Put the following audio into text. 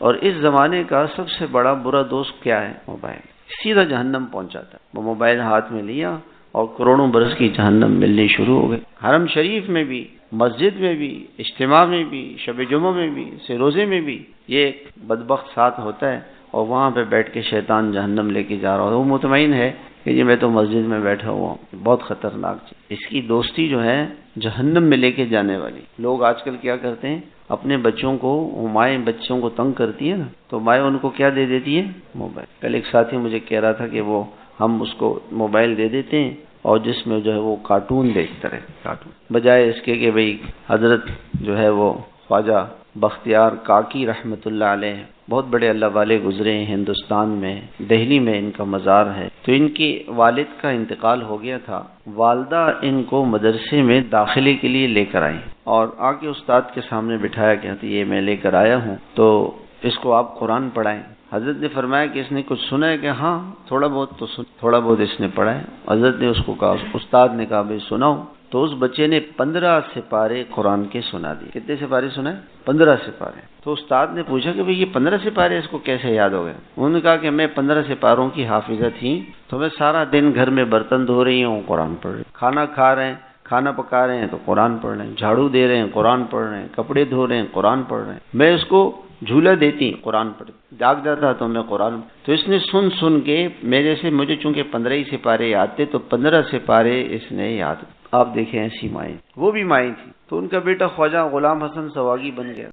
اور اس زمانے کا سب سے بڑا برا دوست کیا ہے؟ موبائل. سیدھا جہنم پہنچاتا ہے. وہ موبائل ہاتھ میں لیا اور کروڑوں برس کی جہنم ملنی شروع ہو گئی. حرم شریف میں بھی، مسجد میں بھی، اجتماع میں بھی، شب جمعہ میں بھی، روزے میں بھی یہ ایک بدبخت ساتھ ہوتا ہے، اور وہاں پہ بیٹھ کے شیطان جہنم لے کے جا رہا ہے. وہ مطمئن ہے کہ جی میں تو مسجد میں بیٹھا ہوا ہوں. بہت خطرناک چیز. اس کی دوستی جو ہے جہنم میں لے کے جانے والی. لوگ آج کل کیا کرتے ہیں، اپنے بچوں کو، مائیں بچوں کو تنگ کرتی ہے نا، تو مائیں ان کو کیا دے دیتی ہے؟ موبائل. کل ایک ساتھی مجھے کہہ رہا تھا کہ وہ ہم اس کو موبائل دے دیتے ہیں اور جس میں جو ہے وہ کارٹون دیکھتا رہے، کارٹون، بجائے اس کے کہ بھئی حضرت جو ہے وہ خواجہ بختیار کاکی رحمت اللہ علیہ بہت بڑے اللہ والے گزرے ہیں ہندوستان میں، دہلی میں ان کا مزار ہے. تو ان کے والد کا انتقال ہو گیا تھا. والدہ ان کو مدرسے میں داخلے کے لیے لے کر آئی اور آ کے استاد کے سامنے بٹھایا، کہتی یہ میں لے کر آیا ہوں تو اس کو آپ قرآن پڑھائیں. حضرت نے فرمایا کہ اس نے کچھ سنا ہے؟ کہ ہاں تھوڑا بہت تو تھوڑا بہت اس نے پڑھا ہے. حضرت نے اس کو کہا، استاد نے کہا بھائی سناؤ. تو اس بچے نے 15 سپارے قرآن کے سنا دیے. کتنے سپارے سنائے؟ 15 سپارے. تو استاد نے پوچھا کہ بھئی یہ 15 سپارے اس کو کیسے یاد ہو گئے؟ انہوں نے کہا کہ میں 15 سپاروں کی حافظہ تھی، تو میں سارا دن گھر میں برتن دھو رہی ہوں، قرآن پڑھ رہی ہوں، کھانا کھا رہے ہیں، کھانا پکا رہے ہیں تو قرآن پڑھ رہے ہیں، جھاڑو دے رہے ہیں قرآن پڑھ رہے ہیں، کپڑے دھو رہے ہیں قرآن پڑھ رہے ہیں. میں اس کو جھولا دیتی قرآن پڑھ، جاگ جاتا تو میں قرآن. تو اس نے سن کے میرے سے، مجھے چونکہ 15 ہی سپارے یاد تھے تو 15 سپارے اس نے یاد. آپ دیکھیں ایسی مائیں، وہ بھی مائیں تھی. تو ان کا بیٹا خواجہ غلام حسن سواگی بن گیا.